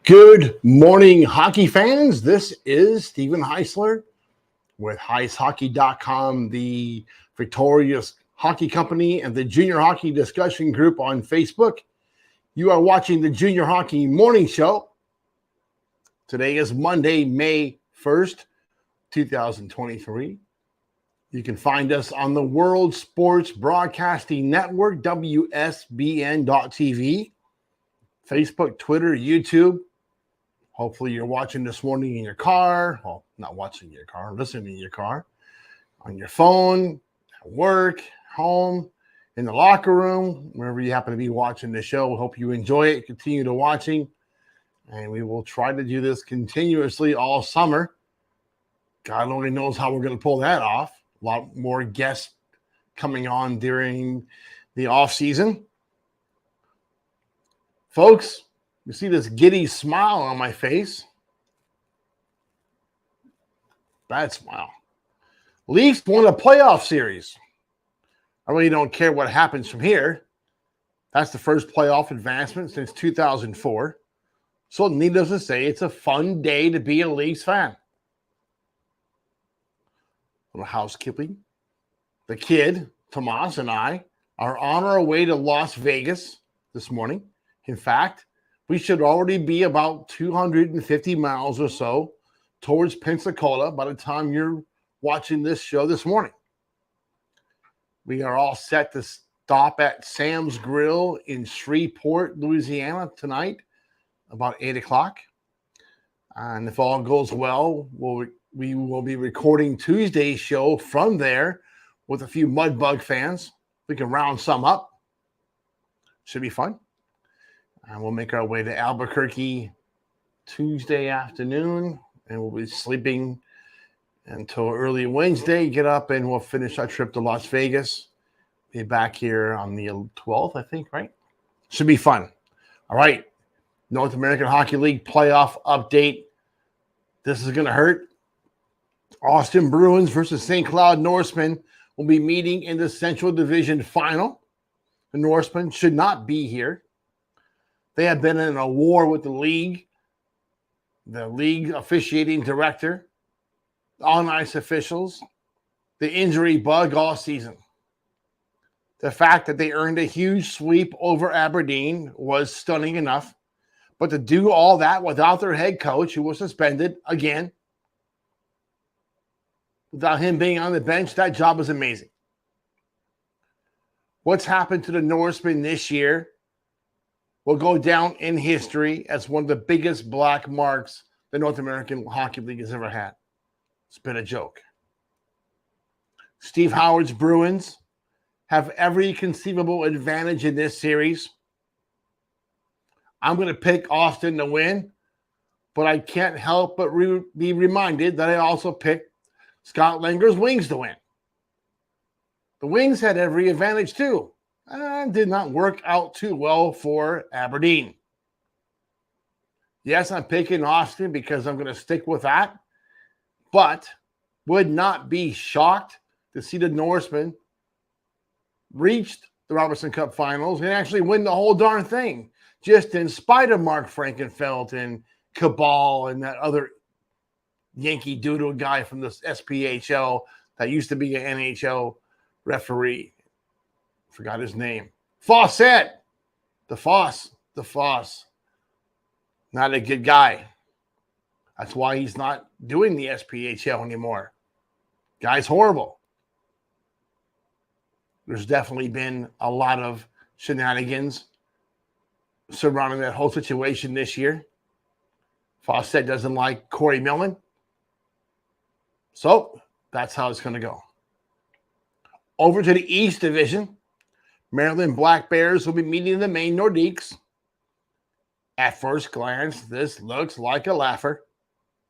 Good morning, hockey fans. This is Steven Heisler with HeisHockey.com, the Victorious Hockey Company, and the Junior Hockey Discussion Group on Facebook. You are watching the Junior Hockey Morning Show. Today is Monday, May 1st, 2023. You can find us on the World Sports Broadcasting Network, WSBN.TV, Facebook, Twitter, YouTube. Hopefully you're watching this morning in your car. Well, not watching in your car, listening in your car, on your phone, at work, home, in the locker room, wherever you happen to be watching the show. We hope you enjoy it. Continue to watching. And we will try to do this continuously all summer. God only knows how we're going to pull that off. A lot more guests coming on during the off season. Folks, you see this giddy smile on my face. Bad smile. Leafs won a playoff series. I really don't care what happens from here. That's the first playoff advancement since 2004. So needless to say, it's a fun day to be a Leafs fan. A little housekeeping. The kid, Tomas, and I are on our way to Las Vegas this morning. In fact, we should already be about 250 miles or so towards Pensacola by the time you're watching this show this morning. We are all set to stop at Sam's Grill in Shreveport, Louisiana tonight, about 8 o'clock. And if all goes well, we will be recording Tuesday's show from there with a few Mudbug fans. We can round some up. Should be fun. And we'll make our way to Albuquerque Tuesday afternoon, and we'll be sleeping until early Wednesday. Get up, and we'll finish our trip to Las Vegas. Be back here on the 12th, I think, right? Should be fun. All right. North American Hockey League playoff update. This is going to hurt. Austin Bruins versus St. Cloud Norsemen will be meeting in the Central Division Final. The Norsemen should not be here. They have been in a war with the league officiating director, on-ice officials, the injury bug all season. The fact that they earned a huge sweep over Aberdeen was stunning enough, but to do all that without their head coach, who was suspended again, without him being on the bench, that job is amazing. What's happened to the Norsemen this year will go down in history as one of the biggest black marks the North American Hockey League has ever had. It's been a joke. Steve Howard's Bruins have every conceivable advantage in this series. I'm going to pick Austin to win, but I can't help but be reminded that I also picked Scott Langer's Wings to win. The Wings had every advantage too. And did not work out too well for Aberdeen. Yes, I'm picking Austin because I'm going to stick with that, but would not be shocked to see the Norsemen reach the Robertson Cup Finals and actually win the whole darn thing, just in spite of Mark Frankenfeld and Cabal and that other Yankee Doodle guy from the SPHL that used to be an NHL referee. Forgot his name. Fawcett. The Foss. Not a good guy. That's why he's not doing the SPHL anymore. Guy's horrible. There's definitely been a lot of shenanigans surrounding that whole situation this year. Fawcett doesn't like Corey Millen. So that's how it's going to go. Over to the East Division. Maryland Black Bears will be meeting the Maine Nordiques. At first glance, this looks like a laugher.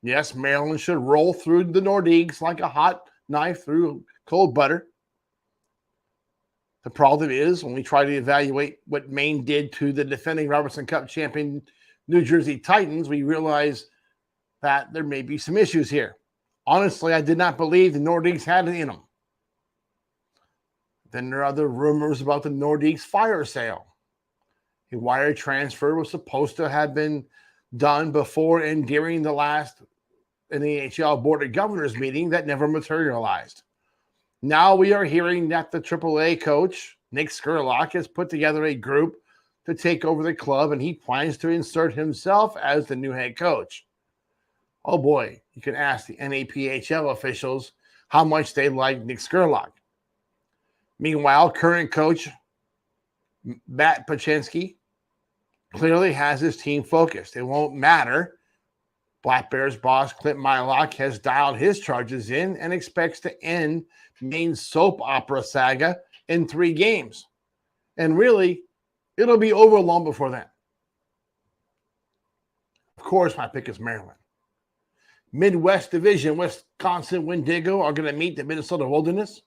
Yes, Maryland should roll through the Nordiques like a hot knife through cold butter. The problem is, when we try to evaluate what Maine did to the defending Robertson Cup champion New Jersey Titans, we realize that there may be some issues here. Honestly, I did not believe the Nordiques had it in them. Then there are other rumors about the Nordiques fire sale. A wire transfer was supposed to have been done before and during the last NHL Board of Governors meeting that never materialized. Now we are hearing that the AAA coach, Nick Scurlock, has put together a group to take over the club, and he plans to insert himself as the new head coach. Oh boy, you can ask the NAPHL officials how much they like Nick Scurlock. Meanwhile, current coach Matt Paczynski clearly has his team focused. It won't matter. Black Bears boss Clint Mylock has dialed his charges in and expects to end Maine's soap opera saga in 3 games. And really, it'll be over long before then. Of course, my pick is Maryland. Midwest Division, Wisconsin Wendigo are going to meet the Minnesota Wilderness.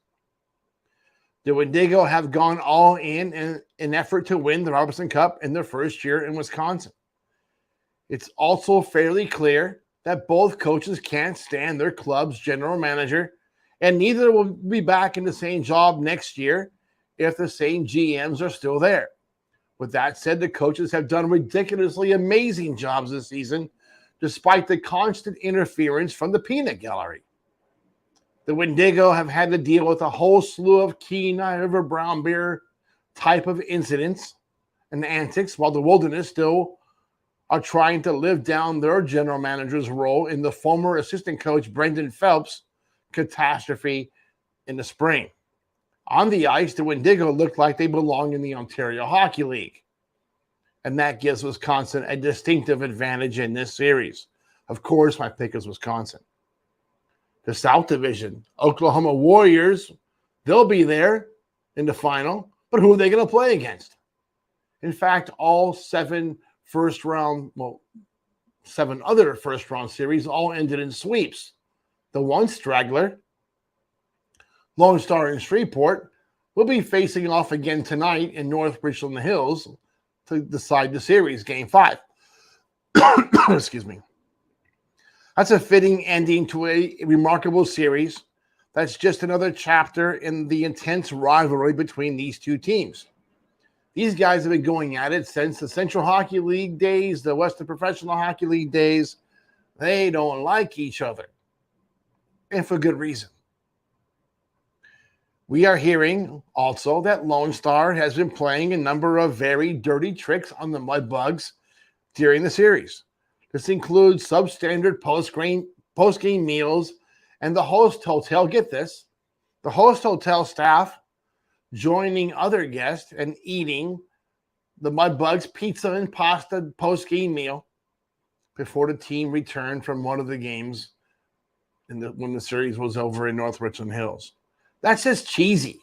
The Wendigo have gone all in an effort to win the Robertson Cup in their first year in Wisconsin. It's also fairly clear that both coaches can't stand their club's general manager, and neither will be back in the same job next year if the same GMs are still there. With that said, the coaches have done ridiculously amazing jobs this season, despite the constant interference from the peanut gallery. The Wendigo have had to deal with a whole slew of Kenai River brown beer type of incidents and antics, while the Wilderness still are trying to live down their general manager's role in the former assistant coach Brendan Phelps' catastrophe in the spring. On the ice, the Wendigo looked like they belong in the Ontario Hockey League. And that gives Wisconsin a distinctive advantage in this series. Of course, my pick is Wisconsin. The South Division, Oklahoma Warriors, they'll be there in the final, but who are they going to play against? In fact, all 7 other first-round series all ended in sweeps. The one straggler, Lone Star in Shreveport, will be facing off again tonight in North Richland Hills to decide the series, Game 5. Excuse me. That's a fitting ending to a remarkable series. That's just another chapter in the intense rivalry between these two teams. These guys have been going at it since the Central Hockey League days, the Western Professional Hockey League days. They don't like each other, and for good reason. We are hearing also that Lone Star has been playing a number of very dirty tricks on the Mudbugs during the series. This includes substandard post-game meals, and the host hotel, get this, the host hotel staff joining other guests and eating the Mudbugs pizza and pasta post-game meal before the team returned from one of the games when the series was over in North Richland Hills. That's just cheesy.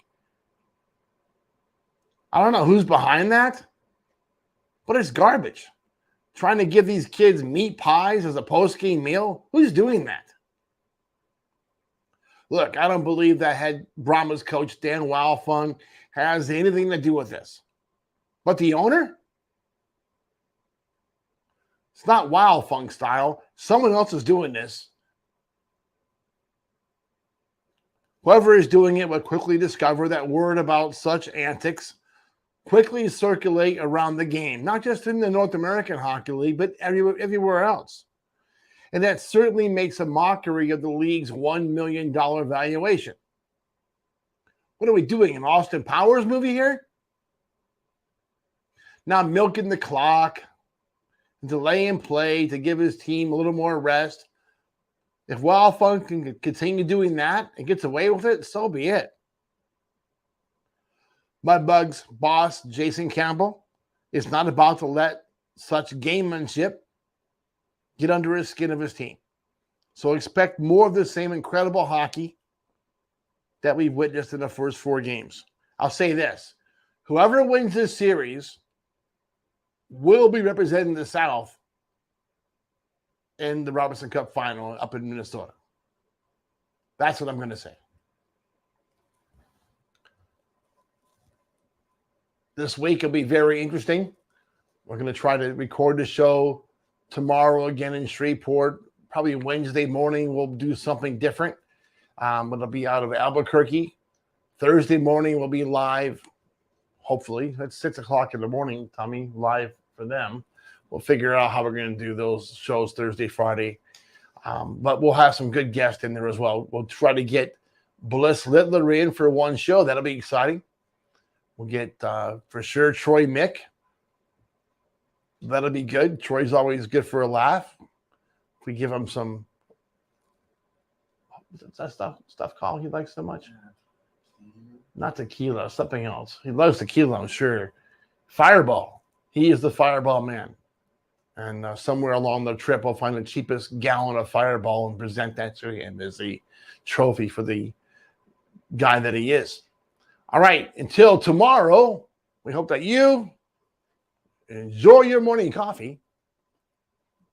I don't know who's behind that, but it's garbage. Trying to give these kids meat pies as a post-game meal? Who's doing that? Look, I don't believe that head Brahmas coach Dan Wildfung has anything to do with this. But the owner? It's not Wildfung style. Someone else is doing this. Whoever is doing it will quickly discover that word about such antics quickly circulate around the game, not just in the North American Hockey League, but everywhere else. And that certainly makes a mockery of the league's $1 million valuation. What are we doing, an Austin Powers movie here? Now milking the clock, delaying play to give his team a little more rest. If Wildfung can continue doing that and gets away with it, so be it. Mudbugs boss Jason Campbell is not about to let such gamemanship get under his skin of his team. So expect more of the same incredible hockey that we've witnessed in the first 4 games. I'll say this. Whoever wins this series will be representing the South in the Robertson Cup final up in Minnesota. That's what I'm going to say. This week will be very interesting. We're going to try to record the show tomorrow again in Shreveport. Probably Wednesday morning we'll do something different. It'll be out of Albuquerque. Thursday morning we'll be live, hopefully. That's 6 o'clock in the morning, Tommy, live for them. we'll figure out how we're going to do those shows Thursday, Friday. But we'll have some good guests in there as well. We'll try to get Bliss Littler in for one show. That'll be exciting. We'll get, for sure, Troy Mick. That'll be good. Troy's always good for a laugh. If we give him some, what's that stuff called he likes so much? Not tequila, something else. He loves tequila, I'm sure. Fireball. He is the Fireball man. And somewhere along the trip, I'll find the cheapest gallon of Fireball and present that to him as a trophy for the guy that he is. All right, until tomorrow, we hope that you enjoy your morning coffee